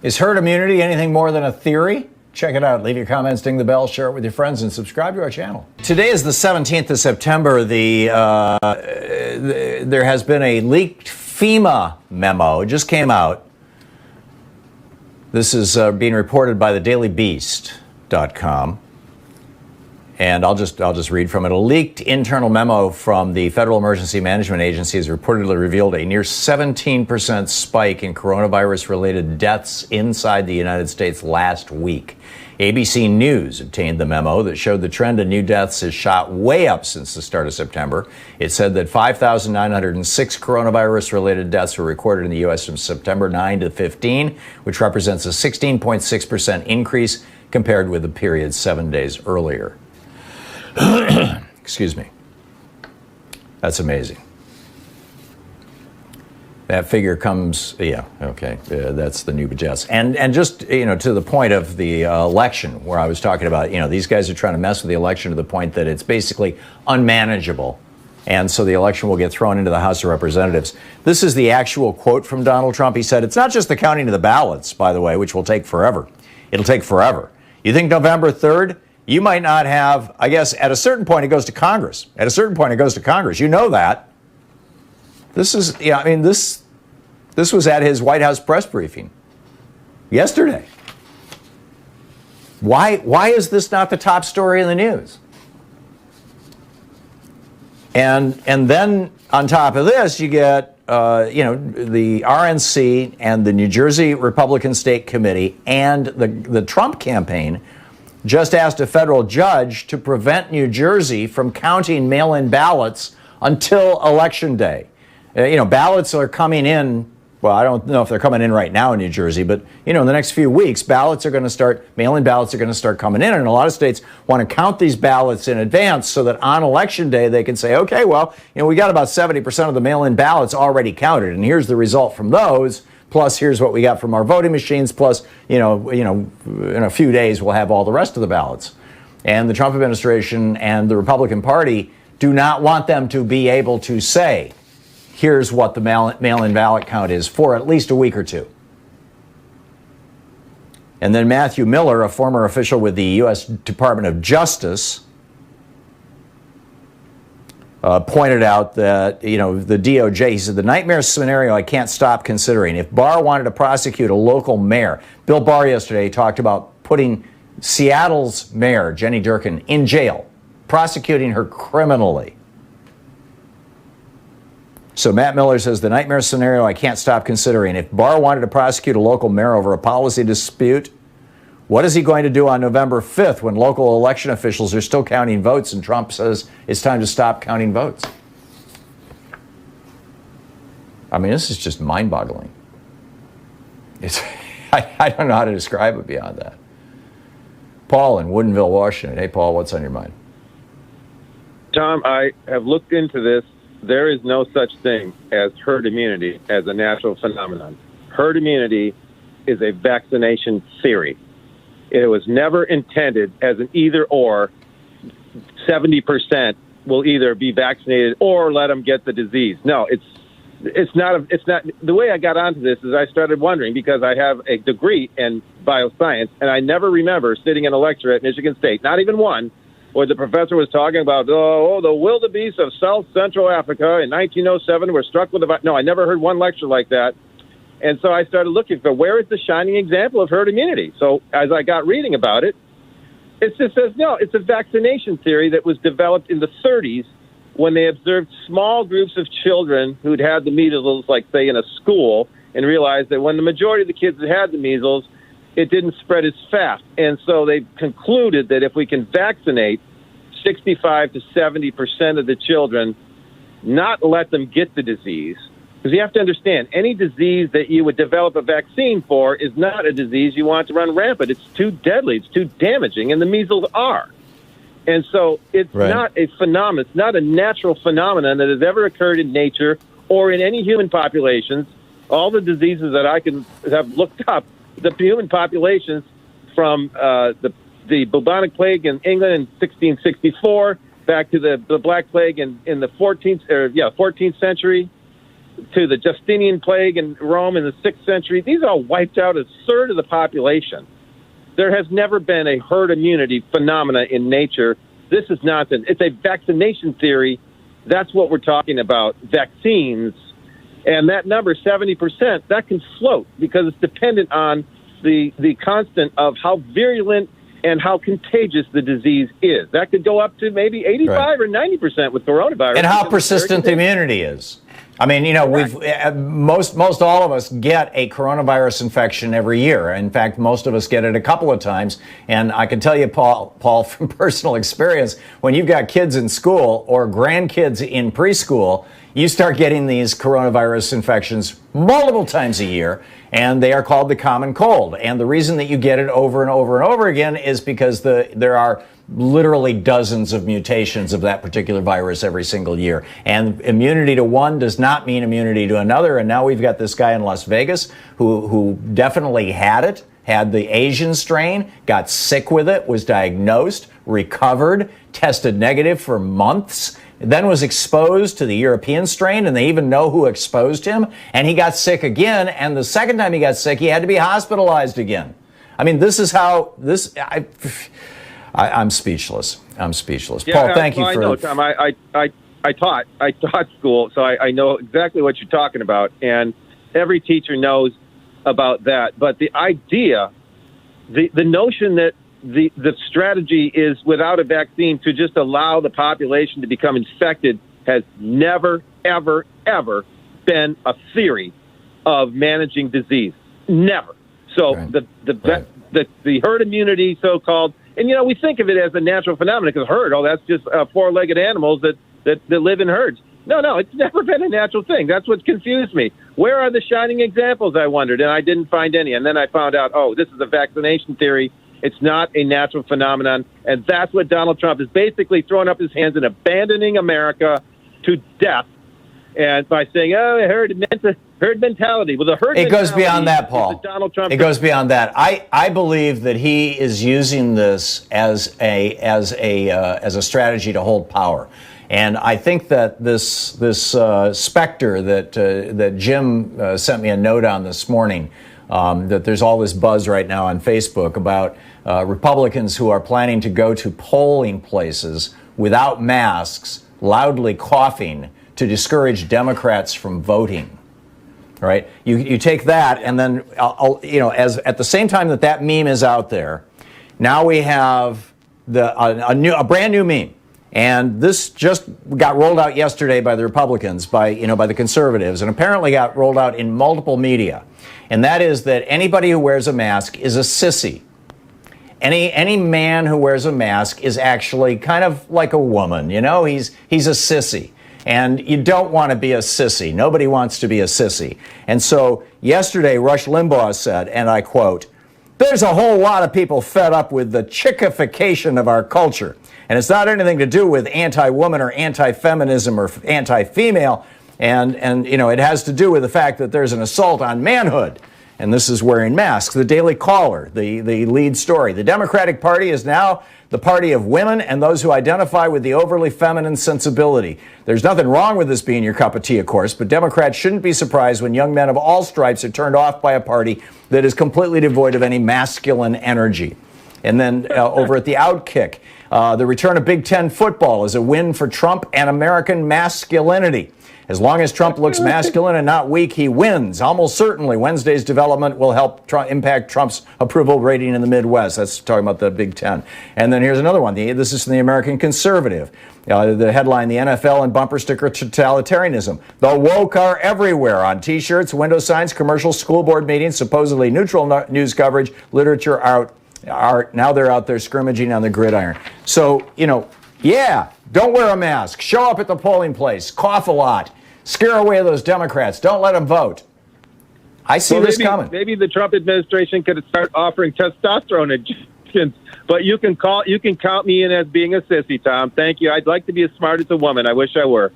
Is herd immunity anything more than a theory? Check it out. Leave your comments, ding the bell, share it with your friends, and subscribe to our channel. Today is the 17th of September. There has been a leaked FEMA memo. It just came out. This is being reported by thedailybeast.com. And I'll just read from it. A leaked internal memo from the Federal Emergency Management Agency has reportedly revealed a near 17% spike in coronavirus-related deaths inside the United States last week. ABC News obtained the memo that showed the trend in new deaths has shot way up since the start of September. It said that 5,906 coronavirus-related deaths were recorded in the U.S. from September 9 to 15, which represents a 16.6% increase compared with the period 7 days earlier. Excuse me. That's amazing. That figure comes, that's the new jets. And just, to the point of the election where I was talking about, these guys are trying to mess with the election to the point that it's basically unmanageable. And so the election will get thrown into the House of Representatives. This is the actual quote from Donald Trump. He said, "It's not just the counting of the ballots, by the way, which will take forever. It'll take forever. You think November 3rd? You might not have, I guess, at a certain point it goes to Congress. At a certain point it goes to Congress. You know that." This is, this was at his White House press briefing yesterday. Why is this not the top story in the news? And then on top of this, you get, the RNC and the New Jersey Republican State Committee and the Trump campaign just asked a federal judge to prevent New Jersey from counting mail-in ballots until Election Day. Ballots are coming in. Well, I don't know if they're coming in right now in New Jersey, but, in the next few weeks, mail-in ballots are going to start coming in. And a lot of states want to count these ballots in advance so that on Election Day, they can say, okay, well, we got about 70% of the mail-in ballots already counted. And here's the result from those. Plus, here's what we got from our voting machines. Plus, in a few days, we'll have all the rest of the ballots. And the Trump administration and the Republican Party do not want them to be able to say, here's what the mail-in ballot count is for at least a week or two. And then Matthew Miller, a former official with the U.S. Department of Justice, pointed out that, the DOJ, he said, the nightmare scenario I can't stop considering. If Barr wanted to prosecute a local mayor, Bill Barr yesterday talked about putting Seattle's mayor, Jenny Durkan, in jail, prosecuting her criminally. So Matt Miller says, the nightmare scenario I can't stop considering. If Barr wanted to prosecute a local mayor over a policy dispute, what is he going to do on November 5th when local election officials are still counting votes and Trump says it's time to stop counting votes? I mean, this is just mind-boggling. I don't know how to describe it beyond that. Paul in Woodinville, Washington. Hey, Paul, what's on your mind? Tom, I have looked into this. There is no such thing as herd immunity as a natural phenomenon. Herd immunity is a vaccination theory. It was never intended as an either or. 70% will either be vaccinated or let them get the disease. No, it's not. The way I got onto this is I started wondering because I have a degree in bioscience, and I never remember sitting in a lecture at Michigan State, not even one, where the professor was talking about, the wildebeest of South Central Africa in 1907 were struck with a... No, I never heard one lecture like that. And so I started looking for where is the shining example of herd immunity. So as I got reading about it, it just says, no, it's a vaccination theory that was developed in the 30s when they observed small groups of children who'd had the measles, like, say, in a school, and realized that when the majority of the kids had the measles, it didn't spread as fast. And so they concluded that if we can vaccinate 65 to 70% of the children, not let them get the disease, because you have to understand, any disease that you would develop a vaccine for is not a disease you want to run rampant. It's too deadly. It's too damaging, and the measles are. And so it's not a phenomenon. It's not a natural phenomenon that has ever occurred in nature or in any human populations. All the diseases that I can have looked up, the human populations from the bubonic plague in England in 1664 back to the Black Plague in the 14th century, to the Justinian plague in Rome in the 6th century, these all wiped out a third of the population. There has never been a herd immunity phenomena in nature. This is nonsense. It's a vaccination theory. That's what we're talking about, vaccines. And that number, 70%, that can float because it's dependent on the constant of how virulent and how contagious the disease is. That could go up to maybe 85 or 90% with coronavirus. And how persistent the immunity is. I mean, we've most all of us get a coronavirus infection every year. In fact, most of us get it a couple of times. And I can tell you, Paul, from personal experience, when you've got kids in school or grandkids in preschool, you start getting these coronavirus infections multiple times a year, and they are called the common cold. And the reason that you get it over and over and over again is because there are literally dozens of mutations of that particular virus every single year. And immunity to one does not mean immunity to another. And now we've got this guy in Las Vegas who definitely had the Asian strain, got sick with it, was diagnosed, recovered, tested negative for months, then was exposed to the European strain, and they even know who exposed him, and he got sick again, and the second time he got sick, he had to be hospitalized again. I mean, this is how this... I'm speechless. I'm speechless. Yeah, Paul, thank you for... I know, Tom. I taught school, so I know exactly what you're talking about, and every teacher knows about that. But the idea, the notion that the strategy is without a vaccine to just allow the population to become infected has never, ever, ever been a theory of managing disease. Never. So right. the herd immunity, so-called, and we think of it as a natural phenomenon because herd, that's just four-legged animals that live in herds. No, it's never been a natural thing. That's what confused me. Where are the shining examples, I wondered, and I didn't find any. And then I found out, this is a vaccination theory. It's not a natural phenomenon. And that's what Donald Trump is basically throwing up his hands and abandoning America to death. And by saying, herd mentality. Well, the herd it goes beyond that, Paul. Donald Trump. It goes beyond that. I believe that he is using this as a strategy to hold power. And I think that this specter that Jim sent me a note on this morning, that there's all this buzz right now on Facebook about Republicans who are planning to go to polling places without masks, loudly coughing to discourage Democrats from voting. Right? You take that, and then as at the same time that meme is out there, now we have a brand new meme. And this just got rolled out yesterday by the Republicans, by the conservatives, and apparently got rolled out in multiple media. And that is that anybody who wears a mask is a sissy. Any man who wears a mask is actually kind of like a woman, he's a sissy. And you don't want to be a sissy. Nobody wants to be a sissy. And so yesterday, Rush Limbaugh said, and I quote, "There's a whole lot of people fed up with the chickification of our culture. And it's not anything to do with anti-woman or anti-feminism or anti-female. And it has to do with the fact that there's an assault on manhood. And this is wearing masks." The Daily Caller, the lead story. "The Democratic Party is now the party of women and those who identify with the overly feminine sensibility. There's nothing wrong with this being your cup of tea, of course, but Democrats shouldn't be surprised when young men of all stripes are turned off by a party that is completely devoid of any masculine energy." And then over at the Outkick, the return of Big Ten football is a win for Trump and American masculinity. As long as Trump looks masculine and not weak, he wins. Almost certainly, Wednesday's development will help impact Trump's approval rating in the Midwest. That's talking about the Big Ten. And then here's another one. This is from the American Conservative. The headline, "The NFL and bumper sticker totalitarianism. The woke are everywhere on T-shirts, window signs, commercials, school board meetings, supposedly neutral news coverage, literature, art. Now they're out there scrimmaging on the gridiron." So, don't wear a mask. Show up at the polling place. Cough a lot. Scare away those Democrats. Don't let them vote. I see this coming. Maybe the Trump administration could start offering testosterone injections. But you can count me in as being a sissy, Tom. Thank you. I'd like to be as smart as a woman. I wish I were.